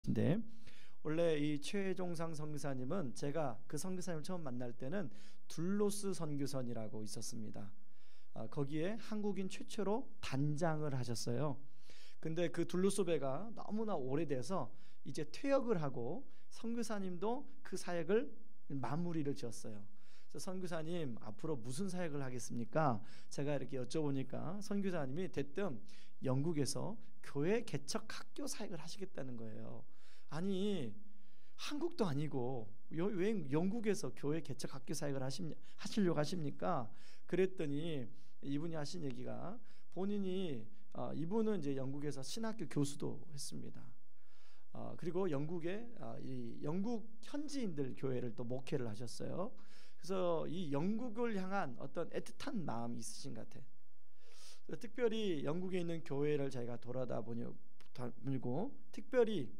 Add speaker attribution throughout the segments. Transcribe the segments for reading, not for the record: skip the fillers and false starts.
Speaker 1: 근데 원래 이 최종상 선교사님은 제가 그 선교사님을 처음 만날 때는 둘로스 선교선이라고 있었습니다. 거기에 한국인 최초로 단장을 하셨어요. 근데 그 둘로스 배가 너무나 오래돼서 이제 퇴역을 하고 선교사님도 그 사역을 마무리를 지었어요. 그래서 선교사님 앞으로 무슨 사역을 하겠습니까? 제가 이렇게 여쭤보니까 선교사님이 대뜸 영국에서 교회 개척 학교 사역을 하시겠다는 거예요. 아니 한국도 아니고 왜 영국에서 교회 개척 학교 사역을 하시려고 하십니까? 그랬더니 이분이 하신 얘기가 본인이 이분은 이제 영국에서 신학교 교수도 했습니다. 그리고 영국의 이 영국 현지인들 교회를 또 목회를 하셨어요. 그래서 이 영국을 향한 어떤 애틋한 마음이 있으신 것 같아요. 특별히 영국에 있는 교회를 저희가 돌아다 보고 특별히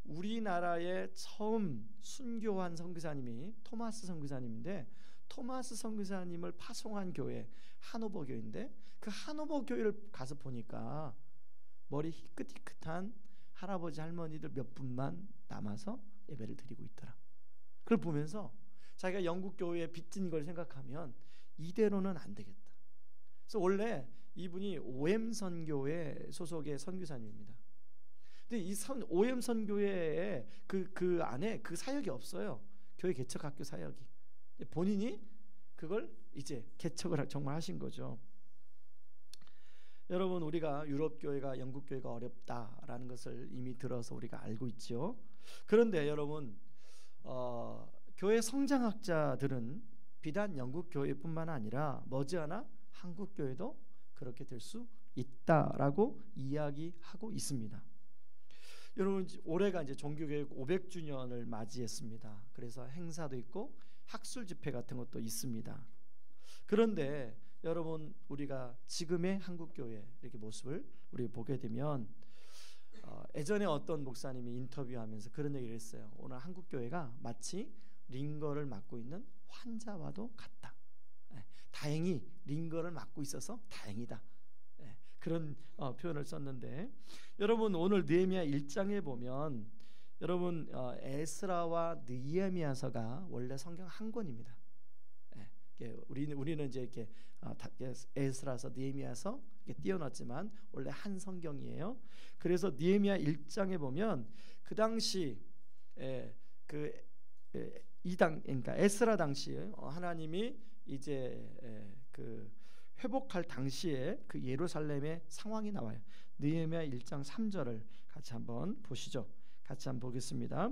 Speaker 1: 우리나라에 처음 순교한 선교사님이 토마스 선교사님인데 토마스 선교사님을 파송한 교회 하노버 교회인데 그 하노버 교회를 가서 보니까 머리 희끗희끗한 할아버지 할머니들 몇 분만 남아서 예배를 드리고 있더라. 그걸 보면서 자기가 영국 교회에 빚진 걸 생각하면 이대로는 안 되겠다. 그래서 원래 이분이 OM 선교회 소속의 선교사님입니다. 근데 이 OM 선교회에 그 안에 그 사역이 없어요. 교회 개척 학교 사역이. 본인이 그걸 이제 개척을 정말 하신 거죠. 여러분 우리가 유럽 교회가 영국 교회가 어렵다라는 것을 이미 들어서 우리가 알고 있죠. 그런데 여러분 교회 성장학자들은 비단 영국 교회뿐만 아니라 머지않아 한국 교회도 그렇게 될 수 있다라고 이야기하고 있습니다. 여러분 올해가 이제 종교개혁 500주년을 맞이했습니다. 그래서 행사도 있고 학술 집회 같은 것도 있습니다. 그런데 여러분 우리가 지금의 한국 교회 이렇게 모습을 우리 보게 되면 예전에 어떤 목사님이 인터뷰하면서 그런 얘기를 했어요. 오늘 한국 교회가 마치 링거를 맞고 있는 환자와도 같다. 다행히 링거를 맞고 있어서 다행이다. 그런 표현을 썼는데 여러분 오늘 느헤미야 1장에 보면 여러분 에스라와 느헤미야서가 원래 성경 한 권입니다. 우리는 이제 이렇게 에스라서 느헤미야서 이렇게 띄워놨지만 원래 한 성경이에요. 그래서 느헤미야 1장에 보면 그 당시 그러니까 에스라 당시에 하나님이 이제 그 회복할 당시에 그 예루살렘의 상황이 나와요. 느헤미야 1장 3절을 같이 한번 보시죠. 같이 한번 보겠습니다.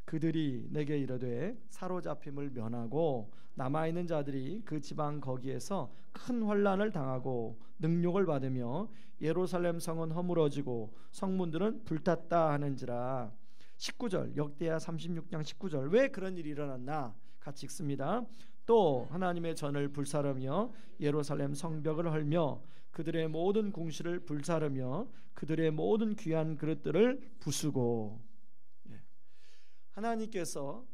Speaker 1: 그들이 내게 이르되 사로잡힘을 면하고 남아있는 자들이 그 지방 거기에서 큰 환난을 당하고 능욕을 받으며 예루살렘 성은 허물어지고 성문들은 불탔다 하는지라. 19절 역대하 36장 19절 왜 그런 일이 일어났나 같이 읽습니다. 또 하나님의 전을 불사르며 예루살렘 성벽을 헐며 그들의 모든 궁실을 불사르며 그들의 모든 귀한 그릇들을 부수고. 하나님께서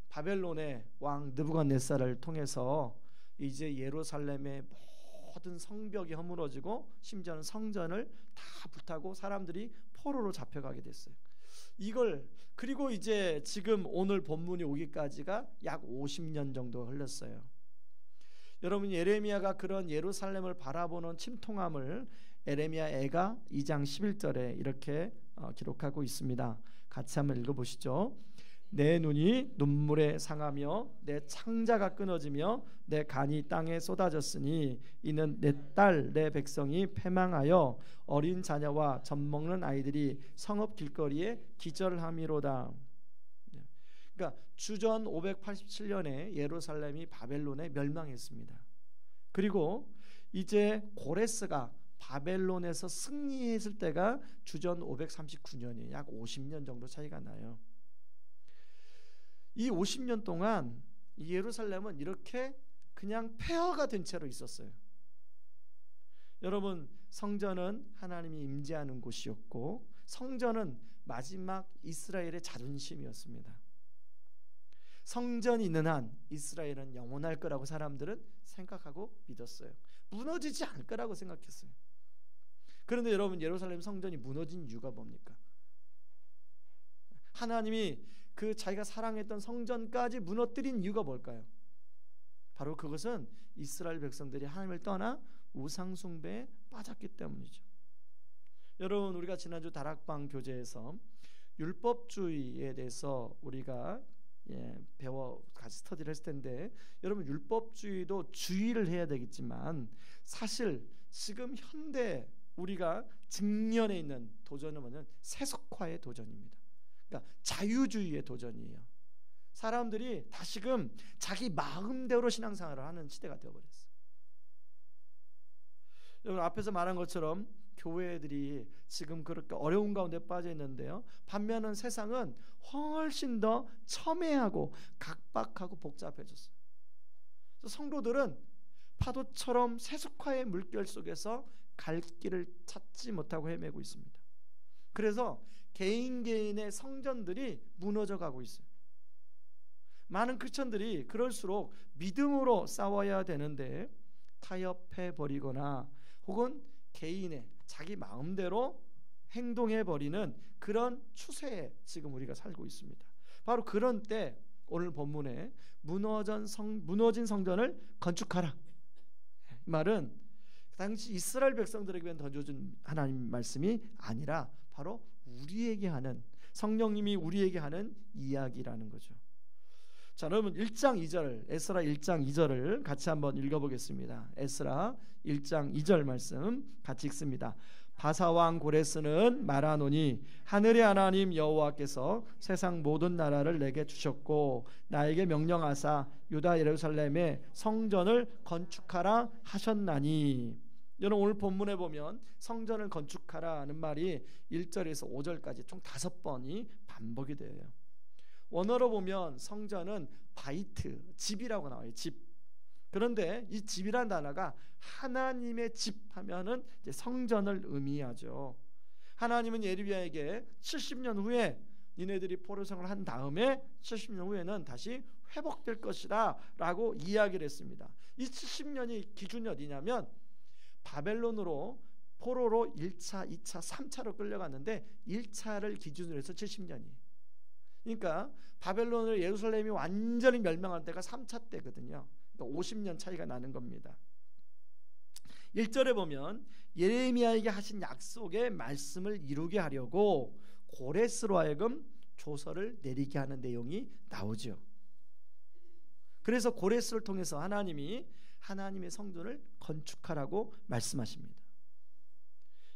Speaker 1: 바벨론의 왕 느부갓네살을 통해서 이제 예루살렘의 모든 성벽이 허물어지고 심지어는 성전을 다 불타고 사람들이 포로로 잡혀가게 됐어요. 이걸 그리고 이제 지금 오늘 본문이 오기까지가 약 50년 정도 흘렀어요. 여러분 예레미야가 그런 예루살렘을 바라보는 침통함을 예레미야 애가 2장 11절에 이렇게 기록하고 있습니다. 같이 한번 읽어보시죠. 내 눈이 눈물에 상하며 내 창자가 끊어지며 내 간이 땅에 쏟아졌으니 이는 내 딸 내 백성이 패망하여 어린 자녀와 젖먹는 아이들이 성읍 길거리에 기절함이로다. 그러니까 주전 587년에 예루살렘이 바벨론에 멸망했습니다. 그리고 이제 고레스가 바벨론에서 승리했을 때가 주전 539년이에요. 약 50년 정도 차이가 나요. 이 50년 동안 이 예루살렘은 이렇게 그냥 폐허가 된 채로 있었어요. 여러분 성전은 하나님이 임재하는 곳이었고 성전은 마지막 이스라엘의 자존심이었습니다. 성전이 있는 한 이스라엘은 영원할 거라고 사람들은 생각하고 믿었어요. 무너지지 않을 거라고 생각했어요. 그런데 여러분 예루살렘 성전이 무너진 이유가 뭡니까? 하나님이 그 자기가 사랑했던 성전까지 무너뜨린 이유가 뭘까요? 바로 그것은 이스라엘 백성들이 하나님을 떠나 우상 숭배에 빠졌기 때문이죠. 여러분, 우리가 지난주 다락방 교재에서 율법주의에 대해서 우리가 배워 같이 스터디를 했을 텐데, 여러분, 율법주의도 주의를 해야 되겠지만 사실 지금 현대 우리가 직면해 있는 도전은 뭐냐면 세속화의 도전입니다. 그러니까 자유주의의 도전이에요. 사람들이 다시금 자기 마음대로 신앙생활을 하는 시대가 되어버렸어요. 여러분, 앞에서 말한 것처럼 교회들이 지금 그렇게 어려운 가운데 빠져 있는데요, 반면은 세상은 훨씬 더 첨예하고 각박하고 복잡해졌어요. 그래서 성도들은 파도처럼 세속화의 물결 속에서 갈 길을 찾지 못하고 헤매고 있습니다. 그래서 개인의 성전들이 무너져 가고 있어요. 많은 크리스천들이 그럴수록 믿음으로 싸워야 되는데 타협해 버리거나 혹은 개인의 자기 마음대로 행동해 버리는 그런 추세에 지금 우리가 살고 있습니다. 바로 그런 때 오늘 본문에 무너진 성전을 건축하라, 이 말은 당시 이스라엘 백성들에게 던져준 하나님 말씀이 아니라 바로 우리에게 하는, 성령님이 우리에게 하는 이야기라는 거죠. 자, 여러분 1장 2절, 에스라 1장 2절을 같이 한번 읽어보겠습니다. 에스라 1장 2절 말씀 같이 읽습니다. 바사왕 고레스는 말하노니 하늘의 하나님 여호와께서 세상 모든 나라를 내게 주셨고 나에게 명령하사 유다 예루살렘에 성전을 건축하라 하셨나니. 여러분, 오늘 본문에 보면 성전을 건축하라는 말이 1절에서 5절까지 총 5번이 반복이 돼요. 원어로 보면 성전은 바이트, 집이라고 나와요. 집. 그런데 이 집이란 단어가 하나님의 집 하면은 이제 성전을 의미하죠. 하나님은 예레미야에게 70년 후에 니네들이 포로생활을 한 다음에 70년 후에는 다시 회복될 것이다 라고 이야기를 했습니다. 이 70년이 기준이 어디냐면 바벨론으로 포로로 1차, 2차, 3차로 끌려갔는데 1차를 기준으로 해서 70년이에요. 그러니까 바벨론으로 예루살렘이 완전히 멸망할 때가 3차 때거든요. 그러니까 50년 차이가 나는 겁니다. 1절에 보면 예레미야에게 하신 약속의 말씀을 이루게 하려고 고레스로 하여금 조서를 내리게 하는 내용이 나오죠. 그래서 고레스를 통해서 하나님이 하나님의 성전을 건축하라고 말씀하십니다.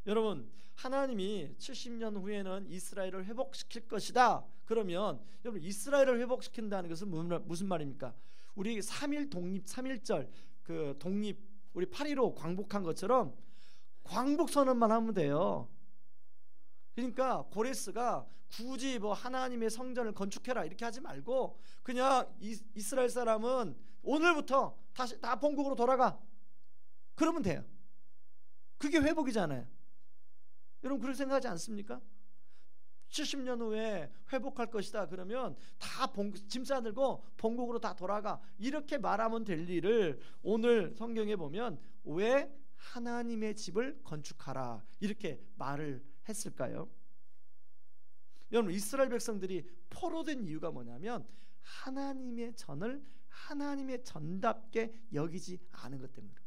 Speaker 1: 여러분, 하나님이 70년 후에는 이스라엘을 회복시킬 것이다. 그러면 여러분, 이스라엘을 회복시킨다는 것은 무슨 말입니까? 우리 3.1 독립, 3.1절 그 독립, 우리 8.15 광복한 것처럼 광복선언만 하면 돼요. 그러니까 고레스가 굳이 뭐 하나님의 성전을 건축해라 이렇게 하지 말고 그냥 이스라엘 사람은 오늘부터 다시 다 본국으로 돌아가, 그러면 돼요. 그게 회복이잖아요. 여러분, 그렇게 생각하지 않습니까? 70년 후에 회복할 것이다 그러면 다 짐 싸들고 본국으로 다 돌아가, 이렇게 말하면 될 일을 오늘 성경에 보면 왜 하나님의 집을 건축하라 이렇게 말을 했을까요? 여러분, 이스라엘 백성들이 포로된 이유가 뭐냐면 하나님의 전을 하나님의 전답게 여기지 않은 것 때문입니다.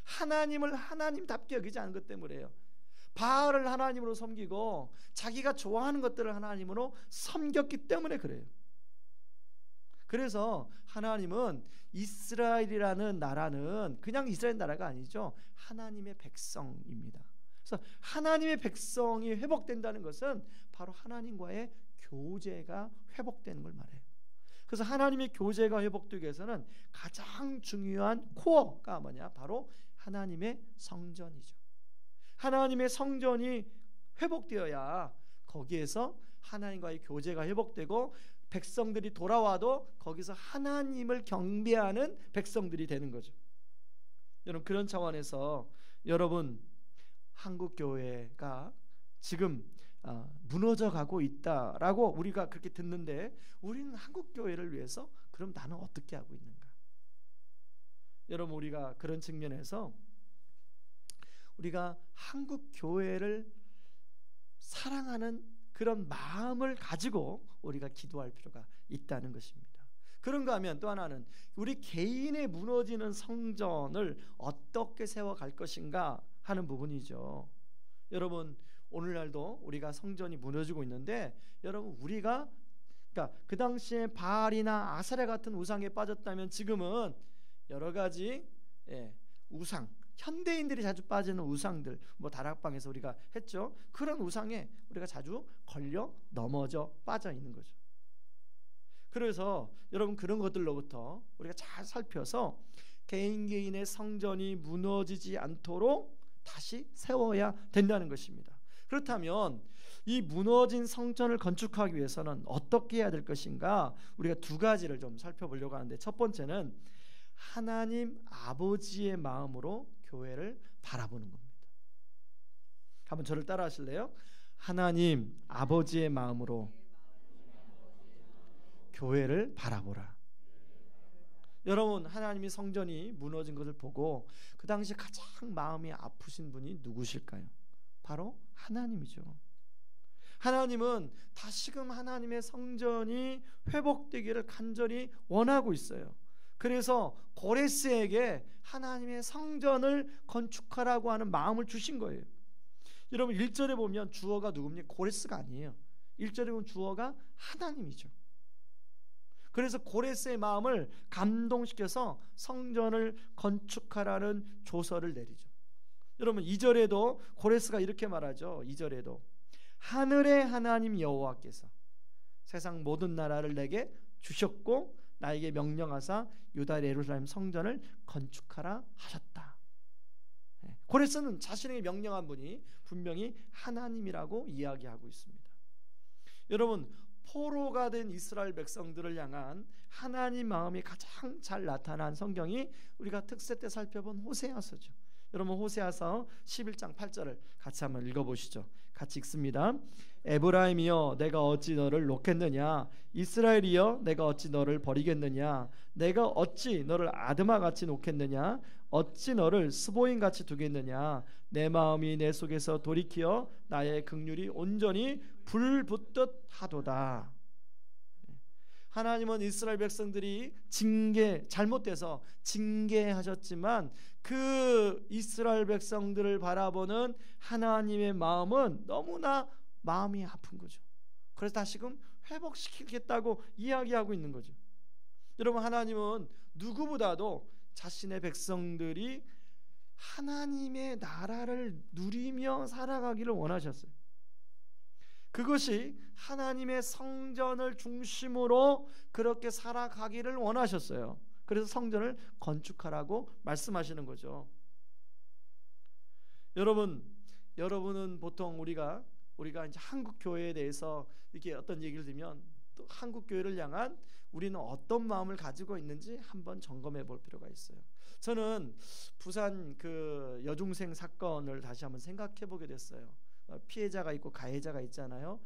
Speaker 1: 하나님을 하나님답게 여기지 않은 것 때문이에요. 바알을 하나님으로 섬기고 자기가 좋아하는 것들을 하나님으로 섬겼기 때문에 그래요. 그래서 하나님은 이스라엘이라는 나라는 그냥 이스라엘 나라가 아니죠. 하나님의 백성입니다. 그래서 하나님의 백성이 회복된다는 것은 바로 하나님과의 교제가 회복되는 걸 말해요. 그래서 하나님의 교제가 회복되기 위해서는 가장 중요한 코어가 뭐냐? 바로 하나님의 성전이죠. 하나님의 성전이 회복되어야 거기에서 하나님과의 교제가 회복되고 백성들이 돌아와도 거기서 하나님을 경배하는 백성들이 되는 거죠. 여러분, 그런 차원에서 여러분, 한국 교회가 지금 무너져 가고 있다라고 우리가 그렇게 듣는데 우리는 한국 교회를 위해서 그럼 나는 어떻게 하고 있는가? 여러분, 우리가 그런 측면에서 우리가 한국 교회를 사랑하는 그런 마음을 가지고 우리가 기도할 필요가 있다는 것입니다. 그런가 하면 또 하나는 우리 개인의 무너지는 성전을 어떻게 세워갈 것인가 하는 부분이죠. 여러분, 오늘날도 우리가 성전이 무너지고 있는데, 여러분, 우리가 그러니까 그 당시에 바알이나 아세라 같은 우상에 빠졌다면 지금은 여러 가지 우상, 현대인들이 자주 빠지는 우상들, 뭐 다락방에서 우리가 했죠. 그런 우상에 우리가 자주 걸려 넘어져 빠져 있는 거죠. 그래서 여러분, 그런 것들로부터 우리가 잘 살펴서 개인의 성전이 무너지지 않도록 다시 세워야 된다는 것입니다. 그렇다면 이 무너진 성전을 건축하기 위해서는 어떻게 해야 될 것인가? 우리가 두 가지를 좀 살펴보려고 하는데, 첫 번째는 하나님 아버지의 마음으로 교회를 바라보는 겁니다. 한번 저를 따라 하실래요? 하나님 아버지의 마음으로 교회를 바라보라. 여러분, 하나님이 성전이 무너진 것을 보고 그 당시 가장 마음이 아프신 분이 누구실까요? 바로 하나님이죠. 하나님은 다시금 하나님의 성전이 회복되기를 간절히 원하고 있어요. 그래서 고레스에게 하나님의 성전을 건축하라고 하는 마음을 주신 거예요. 여러분, 1절에 보면 주어가 누굽니까? 고레스가 아니에요. 1절에 보면 주어가 하나님이죠. 그래서 고레스의 마음을 감동시켜서 성전을 건축하라는 조서를 내리죠. 여러분, 2절에도 고레스가 이렇게 말하죠. 2절에도 하늘의 하나님 여호와께서 세상 모든 나라를 내게 주셨고 나에게 명령하사 유다 예루살렘 성전을 건축하라 하셨다. 고레스는 자신에게 명령한 분이 분명히 하나님이라고 이야기하고 있습니다. 여러분, 포로가 된 이스라엘 백성들을 향한 하나님 마음이 가장 잘 나타난 성경이 우리가 특세 때 살펴본 호세아서죠. 여러분, 호세아서 11장 8절을 같이 한번 읽어보시죠. 같이 읽습니다. 에브라임이여 내가 어찌 너를 놓겠느냐, 이스라엘이여 내가 어찌 너를 버리겠느냐, 내가 어찌 너를 아드마같이 놓겠느냐, 어찌 너를 스보임같이 두겠느냐, 내 마음이 내 속에서 돌이키어 나의 긍휼이 온전히 불붙듯 하도다. 하나님은 이스라엘 백성들이 잘못돼서 징계하셨지만 그 이스라엘 백성들을 바라보는 하나님의 마음은 너무나 마음이 아픈 거죠. 그래서 다시금 회복시키겠다고 이야기하고 있는 거죠. 여러분, 하나님은 누구보다도 자신의 백성들이 하나님의 나라를 누리며 살아가기를 원하셨어요. 그것이 하나님의 성전을 중심으로 그렇게 살아가기를 원하셨어요. 그래서 성전을 건축하라고 말씀하시는 거죠. 여러분은 보통 우리가 이제 한국 교회에 대해서 이렇게 어떤 얘기를 들으면 또 한국 교회를 향한 우리는 어떤 마음을 가지고 있는지 한번 점검해 볼 필요가 있어요. 저는 부산 그 여중생 사건을 다시 한번 생각해 보게 됐어요. 피해자가 있고 가해자가 있잖아요.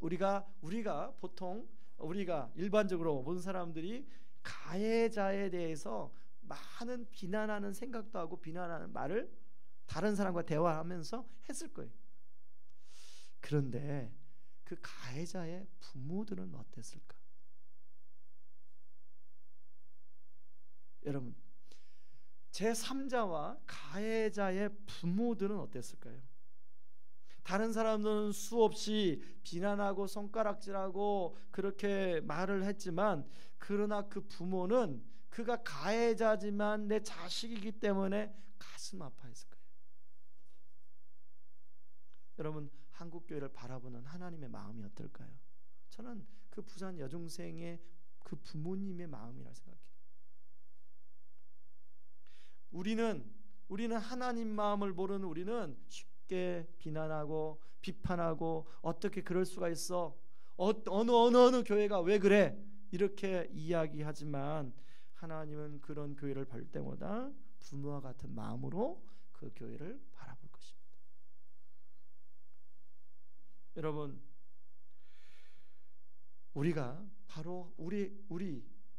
Speaker 1: 우리가 보통 우리가 일반적으로 모든 사람들이 가해자에 대해서 많은 비난하는 생각도 하고 비난하는 말을 다른 사람과 대화하면서 했을 거예요. 그런데 그 가해자의 부모들은 어땠을까? 여러분, 제3자와 가해자의 부모들은 어땠을까요? 다른 사람들은 수없이 비난하고 손가락질하고 그렇게 말을 했지만, 그러나 그 부모는 그가 가해자지만 내 자식이기 때문에 가슴 아파했을 거예요. 여러분, 한국 교회를 바라보는 하나님의 마음이 어떨까요? 저는 그 부산 여중생의 그 부모님의 마음이라 생각해요. 우리는 하나님 마음을 모르는 우리는 쉽게 비난하고 비판하고 어떻게 그럴 수가 있어? 어느 교회가 왜 그래? 이렇게 이야기하지만 하나님은 그런 교회를 볼 때마다 부모와 같은 마음으로 그 교회를 바라볼 것입니다. 여러분, 우리가 바로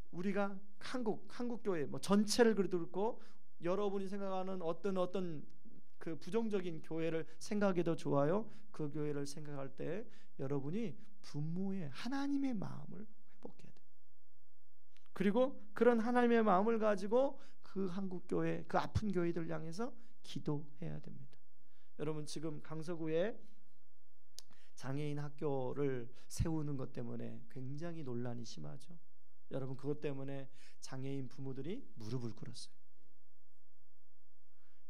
Speaker 1: 우리가 한국 교회 뭐 전체를 그렇고 여러분이 생각하는 어떤 그 부정적인 교회를 생각해도 좋아요. 그 교회를 생각할 때 여러분이 부모의 하나님의 마음을 회복해야 돼요. 그리고 그런 하나님의 마음을 가지고 그 한국교회, 그 아픈 교회들 향해서 기도해야 됩니다. 여러분 지금 강서구에 장애인 학교를 세우는 것 때문에 굉장히 논란이 심하죠. 여러분 그것 때문에 장애인 부모들이 무릎을 꿇었어요.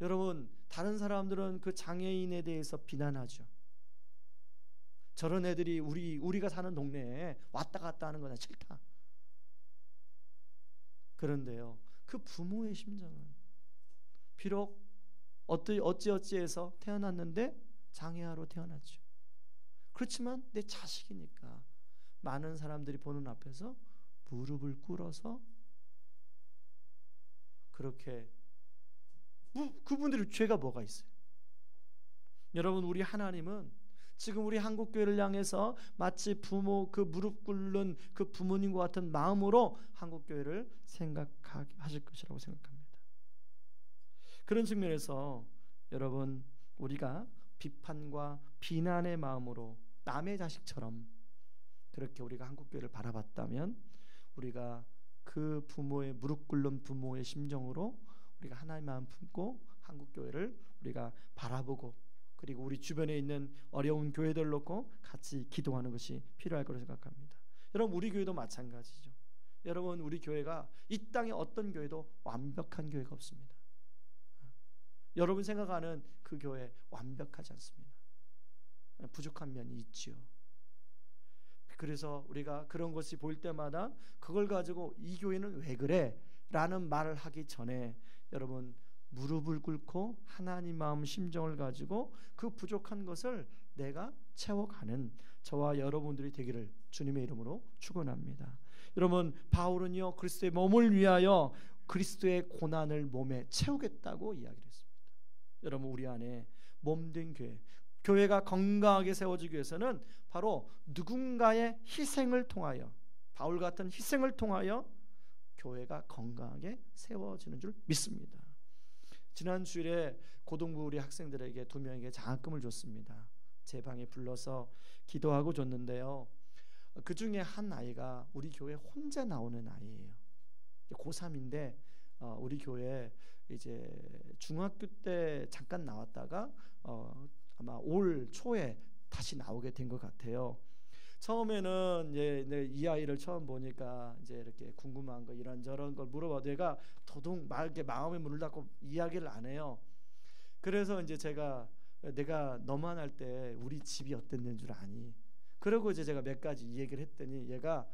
Speaker 1: 여러분 다른 사람들은 그 장애인에 대해서 비난하죠. 저런 애들이 우리가 사는 동네에 왔다 갔다 하는 거나 싫다. 그런데요, 그 부모의 심정은 비록 어찌어찌해서 태어났는데 장애아로 태어났죠. 그렇지만 내 자식이니까 많은 사람들이 보는 앞에서 무릎을 꿇어서 그렇게 그분들의 죄가 뭐가 있어요? 여러분 우리 하나님은 지금 우리 한국교회를 향해서 마치 부모 그 무릎 꿇는 그 부모님과 같은 마음으로 한국교회를 생각하게 하실 것이라고 생각합니다. 그런 측면에서 여러분 우리가 비판과 비난의 마음으로 남의 자식처럼 그렇게 우리가 한국교회를 바라봤다면 우리가 그 부모의 무릎 꿇는 부모의 심정으로 우리가 하나님의 마음 품고 한국교회를 우리가 바라보고 그리고 우리 주변에 있는 어려운 교회들 놓고 같이 기도하는 것이 필요할 거라고 생각합니다. 여러분 우리 교회도 마찬가지죠. 여러분 우리 교회가 이 땅에 어떤 교회도 완벽한 교회가 없습니다. 여러분 생각하는 그 교회 완벽하지 않습니다. 부족한 면이 있지요. 그래서 우리가 그런 것이 보일 때마다 그걸 가지고 이 교회는 왜 그래? 라는 말을 하기 전에 여러분 무릎을 꿇고 하나님 마음 심정을 가지고 그 부족한 것을 내가 채워가는 저와 여러분들이 되기를 주님의 이름으로 축원합니다. 여러분 바울은요 그리스도의 몸을 위하여 그리스도의 고난을 몸에 채우겠다고 이야기를 했습니다. 여러분 우리 안에 몸된 교회가 건강하게 세워지기 위해서는 바로 누군가의 희생을 통하여 바울 같은 희생을 통하여 교회가 건강하게 세워지는 줄 믿습니다. 지난 주일에 고등부 우리 학생들에게 2명에게 장학금을 줬습니다. 제 방에 불러서 기도하고 줬는데요. 그 중에 한 아이가 우리 교회 혼자 나오는 아이예요. 고3인데 우리 교회 이제 중학교 때 잠깐 나왔다가 아마 올 초에 다시 나오게 된 것 같아요. 처음에는 이제 이 아이를 처음 보니까 이제 이렇게 궁금한 거 이런저런 걸 물어봐. 내가 도둑 말게 마음에 문을 닫고 이야기를 안 해요. 그래서 이제 내가 너만 할 때 우리 집이 어땠는 줄 아니? 그러고 이제 제가 몇 가지 얘기를 했더니 얘가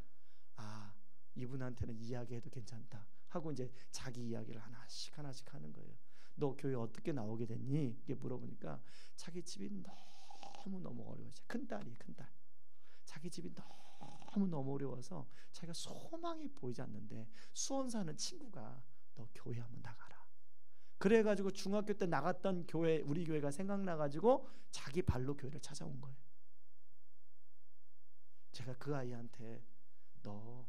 Speaker 1: 이분한테는 이야기해도 괜찮다 하고 이제 자기 이야기를 하나씩 하는 거예요. 너 교회 어떻게 나오게 됐니? 이게 물어보니까 자기 집이 너무 어려워요. 큰 딸. 자기 집이 너무 어려워서 자기가 소망이 보이지 않는데 수원 사는 친구가 너 교회 한번 나가라. 그래가지고 중학교 때 나갔던 교회 우리 교회가 생각나가지고 자기 발로 교회를 찾아온 거예요. 제가 그 아이한테 너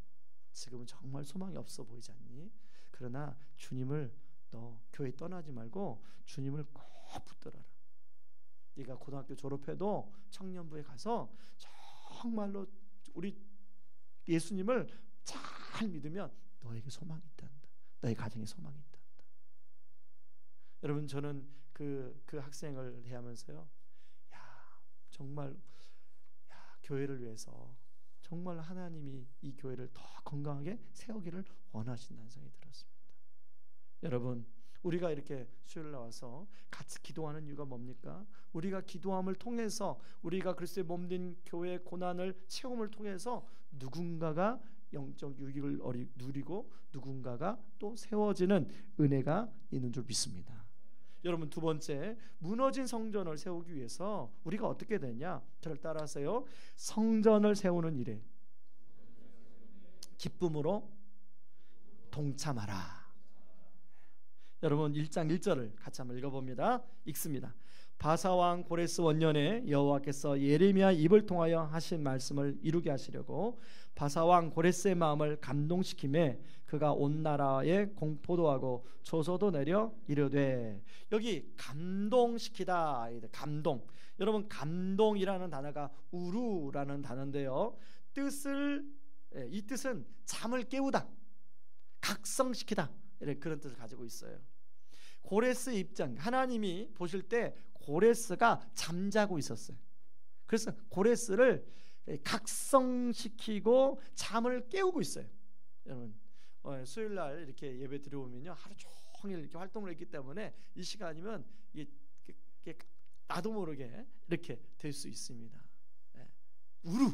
Speaker 1: 지금은 정말 소망이 없어 보이지 않니? 그러나 주님을 너 교회 떠나지 말고 주님을 꼭 붙들어라. 네가 고등학교 졸업해도 청년부에 가서 정말로 우리 예수님을 잘 믿으면 너에게 소망이 있단다. 너의 가정에 소망이 있단다. 여러분 저는 그 학생을 대하면서요. 정말 교회를 위해서 정말 하나님이 이 교회를 더 건강하게 세우기를 원하신다는 생각이 들었습니다. 여러분 우리가 이렇게 수요일 나와서 같이 기도하는 이유가 뭡니까? 우리가 기도함을 통해서 우리가 그리스도의 몸된 교회의 고난을 체험을 통해서 누군가가 영적 유익을 누리고 누군가가 또 세워지는 은혜가 있는 줄 믿습니다. 여러분 두 번째, 무너진 성전을 세우기 위해서 우리가 어떻게 되냐? 저를 따라하세요. 성전을 세우는 일에 기쁨으로 동참하라. 여러분 1장 1절을 같이 한번 읽어봅니다. 읽습니다. 바사왕 고레스 원년에 여호와께서 예레미야 입을 통하여 하신 말씀을 이루게 하시려고 바사왕 고레스의 마음을 감동시키매 그가 온 나라에 공포도 하고 조서도 내려 이르되, 여기 감동시키다, 감동. 여러분, 감동이라는 단어가 우루라는 단어인데요, 이 뜻은 잠을 깨우다, 각성시키다, 그런 뜻을 가지고 있어요. 고레스 입장, 하나님이 보실 때 고레스가 잠자고 있었어요. 그래서 고레스를 각성시키고 잠을 깨우고 있어요. 여러분, 수요일 날 이렇게 예배 들어오면요, 하루 종일 이렇게 활동을 했기 때문에 이 시간이면 이게 나도 모르게 이렇게 될 수 있습니다. 우루,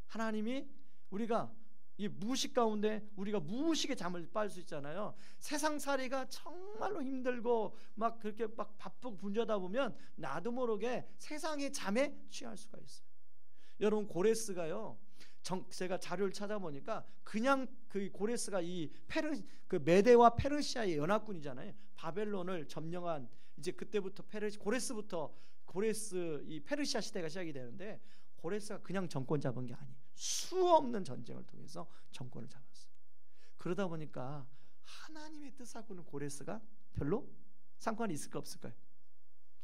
Speaker 1: 하나님이 우리가 이 무식 가운데 우리가 무식에 잠을 빨 수 있잖아요. 세상살이가 정말로 힘들고 막 그렇게 막 바쁘고 분주하다 보면 나도 모르게 세상의 잠에 취할 수가 있어요. 여러분, 고레스가요, 제가 자료를 찾아보니까 그냥 그 고레스가 그 메데와 페르시아의 연합군이잖아요. 바벨론을 점령한, 이제 그때부터 고레스 이 페르시아 시대가 시작이 되는데, 고레스가 그냥 정권 잡은 게 아니에요. 수없는 전쟁을 통해서 정권을 잡았어요. 그러다 보니까 하나님의 뜻하고는 고레스가 별로 상관이 있을까 없을까요?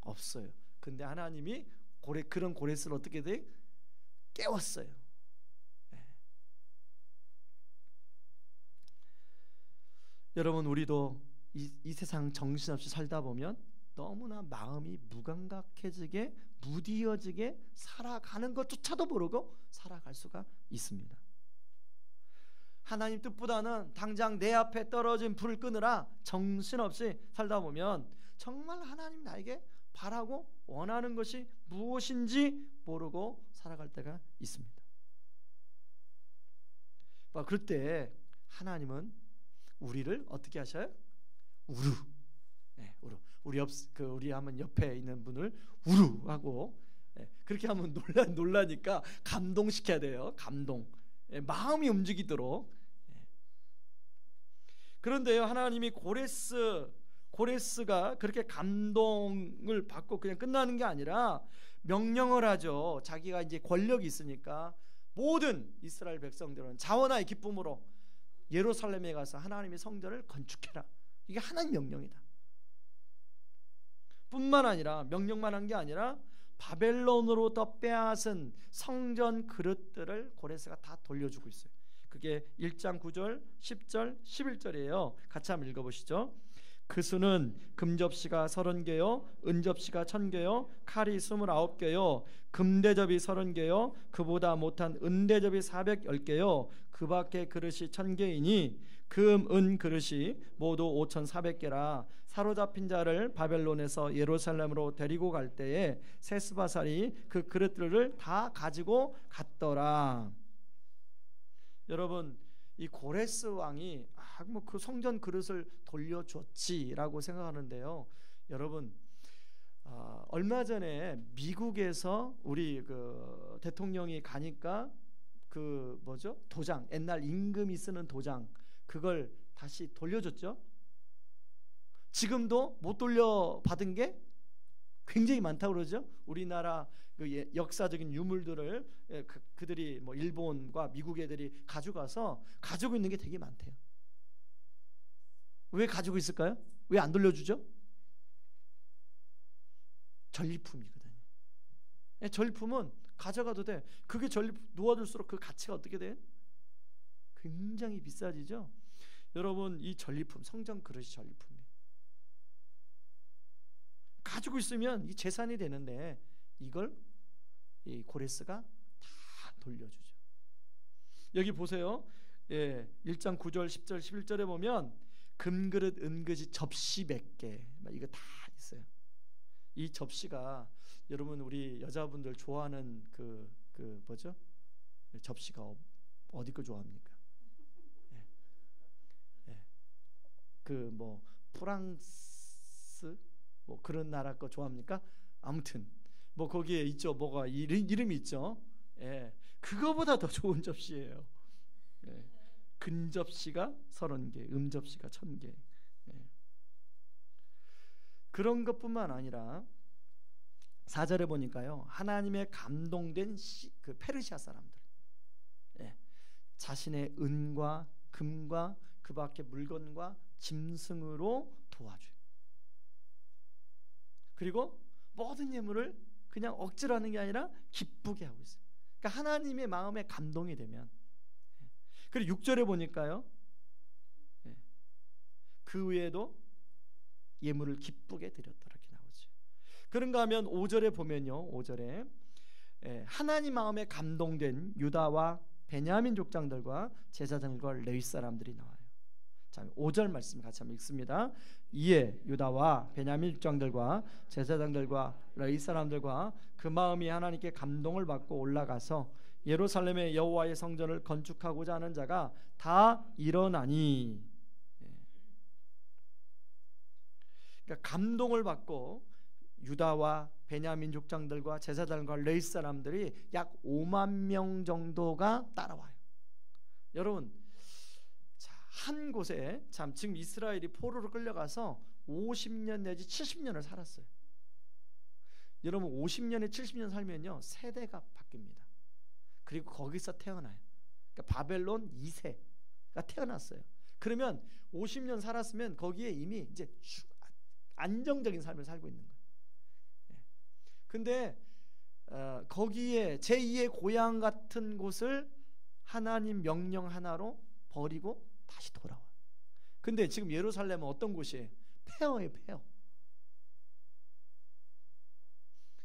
Speaker 1: 없어요. 근데 하나님이 그런 고레스를 어떻게 돼? 깨웠어요. 여러분, 우리도 이 세상 정신없이 살다 보면 너무나 마음이 무감각해지게, 무디어지게 살아가는 것조차도 모르고 살아갈 수가 있습니다. 하나님 뜻보다는 당장 내 앞에 떨어진 불을 끄느라 정신없이 살다 보면 정말 하나님 나에게 바라고 원하는 것이 무엇인지 모르고 살아갈 때가 있습니다. 그럴 때 하나님은 우리를 어떻게 하셔요? 우루. 우리 한번 옆에 있는 분을 우루 하고, 그렇게 하면 놀라니까 감동시켜야 돼요. 감동. 마음이 움직이도록. 그런데요, 하나님이 고레스가 그렇게 감동을 받고 그냥 끝나는 게 아니라 명령을 하죠. 자기가 이제 권력이 있으니까 모든 이스라엘 백성들은 자원하의 기쁨으로 예루살렘에 가서 하나님의 성전을 건축해라. 이게 하나님 명령이다. 뿐만 아니라, 명령만 한 게 아니라 바벨론으로부터 빼앗은 성전 그릇들을 고레스가 다 돌려주고 있어요. 그게 1장 9절, 10절, 11절이에요. 같이 한번 읽어보시죠. 그 수는 금접시가 30개요, 은접시가 1000개요, 칼이 29개요, 금대접이 30개요, 그보다 못한 은대접이 410개요, 그 밖에 그릇이 1000개이니 금, 은 그릇이 모두 5400개라. 사로잡힌 자를 바벨론에서 예루살렘으로 데리고 갈 때에 세스바살이 그 그릇들을 다 가지고 갔더라. 여러분, 이 고레스 왕이 그 성전 그릇을 돌려줬지라고 생각하는데요, 여러분, 얼마 전에 미국에서 우리 그 대통령이 가니까 도장, 옛날 임금이 쓰는 도장, 그걸 다시 돌려줬죠. 지금도 못 돌려받은 게 굉장히 많다고 그러죠. 우리나라 그 역사적인 유물들을 그들이 뭐 일본과 미국 애들이 가져가서 가지고 있는 게 되게 많대요. 왜 가지고 있을까요? 왜 안 돌려주죠? 전리품이거든요. 전리품은 가져가도 돼. 그게 전리품 놓아둘수록 그 가치가 어떻게 돼? 굉장히 비싸지죠. 여러분, 이 전리품, 성전 그릇이 전리품이에요. 가지고 있으면 이 재산이 되는데 이걸 이 고레스가 다 돌려주죠. 여기 보세요. 1장 9절, 10절, 11절에 보면 금그릇, 은그릇, 접시 몇 개, 이거 다 있어요. 이 접시가 여러분, 우리 여자분들 좋아하는 그 뭐죠? 접시가 어디 거 좋아합니까? 그 뭐 프랑스 뭐 그런 나라 거 좋아합니까? 아무튼 뭐 거기에 있죠. 뭐가 이름이 있죠. 그거보다 더 좋은 접시예요. 근접시가 30개, 음접시가 1000개. 그런 것뿐만 아니라 4절에 보니까요, 하나님의 감동된 그 페르시아 사람들, 예, 자신의 은과 금과 그 밖의 물건과 짐승으로 도와줘요. 그리고 모든 예물을 그냥 억지로 하는 게 아니라 기쁘게 하고 있어요. 그러니까 하나님의 마음에 감동이 되면, 그리고 6절에 보니까요, 그 외에도 예물을 기쁘게 드렸다 이렇게 나오죠. 그런가 하면 5절에 보면요, 5절에 하나님 마음에 감동된 유다와 베냐민 족장들과 제사장들과 레위 사람들이 나와요. 자, 5절 말씀 같이 한번 읽습니다. 이에 유다와 베냐민 족장들과 제사장들과 레위 사람들과 그 마음이 하나님께 감동을 받고 올라가서 예루살렘의 여호와의 성전을 건축하고자 하는 자가 다 일어나니, 그러니까 감동을 받고 유다와 베냐민 족장들과 제사장과 레위 사람들이 약 5만 명 정도가 따라와요. 여러분, 자, 한 곳에 참 지금 이스라엘이 포로로 끌려가서 50년 내지 70년을 살았어요. 여러분, 50년에 70년 살면요, 세대가 바뀝니다. 그리고 거기서 태어나요. 그러니까 바벨론 2세가 태어났어요. 그러면 50년 살았으면 거기에 이미 이제 안정적인 삶을 살고 있는 거예요. 근데 거기에 제2의 고향 같은 곳을 하나님 명령 하나로 버리고 다시 돌아와. 근데 지금 예루살렘은 어떤 곳이에요? 폐허예요, 폐허.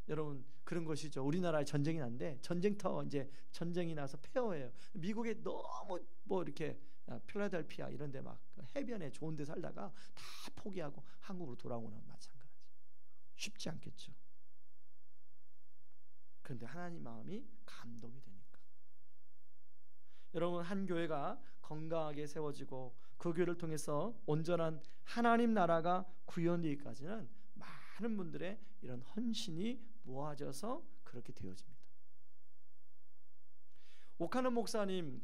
Speaker 1: 여러분, 그런 것이죠. 우리나라에 전쟁이 난데 전쟁터 이제 전쟁이 나서 폐허예요. 미국에 너무 뭐 이렇게 필라델피아 이런 데 막 해변에 좋은 데 살다가 다 포기하고 한국으로 돌아오는 마찬가지. 쉽지 않겠죠. 그런데 하나님 마음이 감동이 되니까. 여러분, 한 교회가 건강하게 세워지고 그 교회를 통해서 온전한 하나님 나라가 구현되기까지는 많은 분들의 이런 헌신이 모아져서 그렇게 되어집니다. 오카노 목사님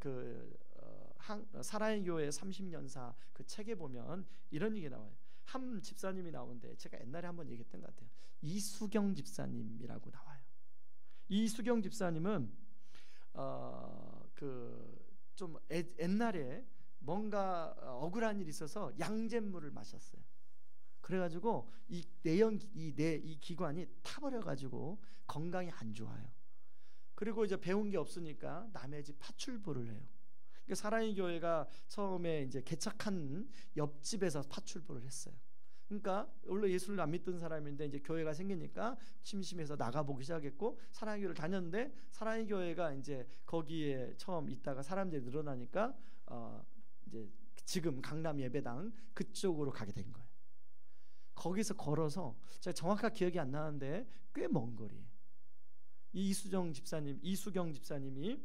Speaker 1: 사랑의 교회 30년사 그 책에 보면 이런 얘기 나와요. 한 집사님이 나오는데 제가 옛날에 한번 얘기했던 것 같아요. 이수경 집사님이라고 나와요. 이수경 집사님은 좀 옛날에 뭔가 억울한 일이 있어서 양잿물을 마셨어요. 그래가지고 이 기관이 타버려가지고 건강이 안 좋아요. 그리고 이제 배운 게 없으니까 남의 집 파출부를 해요. 그러니까 사랑의 교회가 처음에 이제 개척한 옆집에서 파출부를 했어요. 그러니까 원래 예수를 안 믿던 사람인데 이제 교회가 생기니까 심심해서 나가보기 시작했고 사랑의 교회를 다녔는데 사랑의 교회가 이제 거기에 처음 있다가 사람들이 늘어나니까 이제 지금 강남 예배당 그쪽으로 가게 된 거예요. 거기서 걸어서 제가 정확하게 기억이 안 나는데 꽤 먼 거리에 이수경 집사님이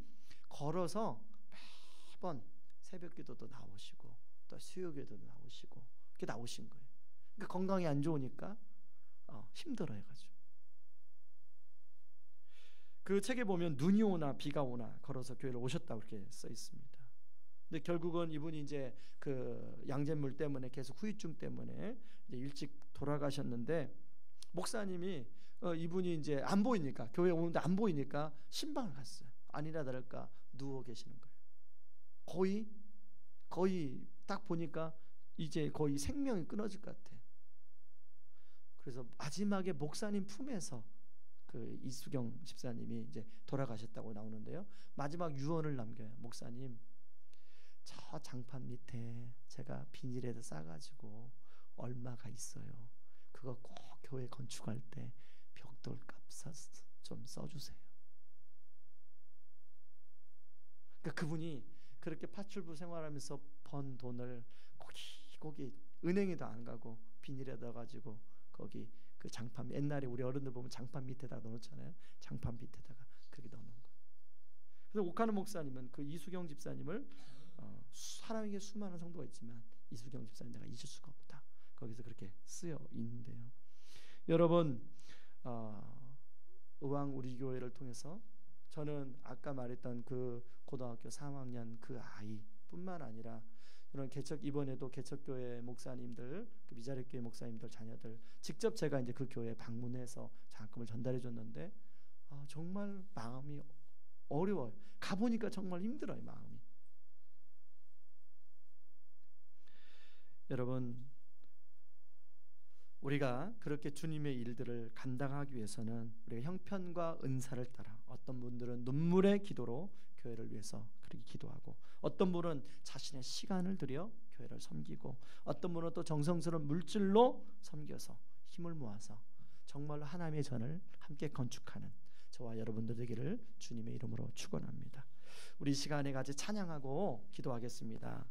Speaker 1: 걸어서 매번 새벽기도도 나오시고 또 수요기도도 나오시고 이렇게 나오신 거예요. 그러니까 건강이 안 좋으니까 힘들어해가지고 그 책에 보면 눈이 오나 비가 오나 걸어서 교회를 오셨다고 이렇게 써 있습니다. 근데 결국은 이분이 이제 그 양잿물 때문에 계속 후유증 때문에 이제 일찍 돌아가셨는데 목사님이 이분이 이제 안 보이니까 교회 오는데 안 보이니까 신방을 갔어요. 아니나 다를까 누워 계시는 거예요. 거의 딱 보니까 이제 거의 생명이 끊어질 것 같아. 그래서 마지막에 목사님 품에서 그 이수경 집사님이 이제 돌아가셨다고 나오는데요. 마지막 유언을 남겨요. 목사님, 저 장판 밑에 제가 비닐에다 싸가지고 얼마가 있어요. 그거 꼭 교회 건축할 때 벽돌값 좀 써주세요. 그러니까 그분이 그렇게 파출부 생활하면서 번 돈을 거기 은행에도 안 가고 비닐에다 가지고 거기 그 장판, 옛날에 우리 어른들 보면 장판 밑에다 넣어놓잖아요. 장판 밑에다가 그렇게 넣어놓은 거예요. 그래서 오카노 목사님은 그 이수경 집사님을 사람에게 수많은 성도가 있지만 이수경 집사님 내가 잊을 수가 없다. 거기서 그렇게 쓰여 있는데요. 여러분, 의왕 우리 교회를 통해서 저는 아까 말했던 그 고등학교 3학년 그 아이뿐만 아니라 이런 이번에도 개척교회 목사님들, 그 미자립교회 목사님들 자녀들 직접 제가 이제 그 교회에 방문해서 장학금을 전달해 줬는데 정말 마음이 어려워요. 가보니까 정말 힘들어요, 마음이. 여러분, 우리가 그렇게 주님의 일들을 감당하기 위해서는 우리가 형편과 은사를 따라, 어떤 분들은 눈물의 기도로 교회를 위해서 그렇게 기도하고, 어떤 분은 자신의 시간을 들여 교회를 섬기고, 어떤 분은 또 정성스러운 물질로 섬겨서 힘을 모아서 정말로 하나님의 전을 함께 건축하는 저와 여러분들 되기를 주님의 이름으로 축원합니다. 우리 시간에 같이 찬양하고 기도하겠습니다.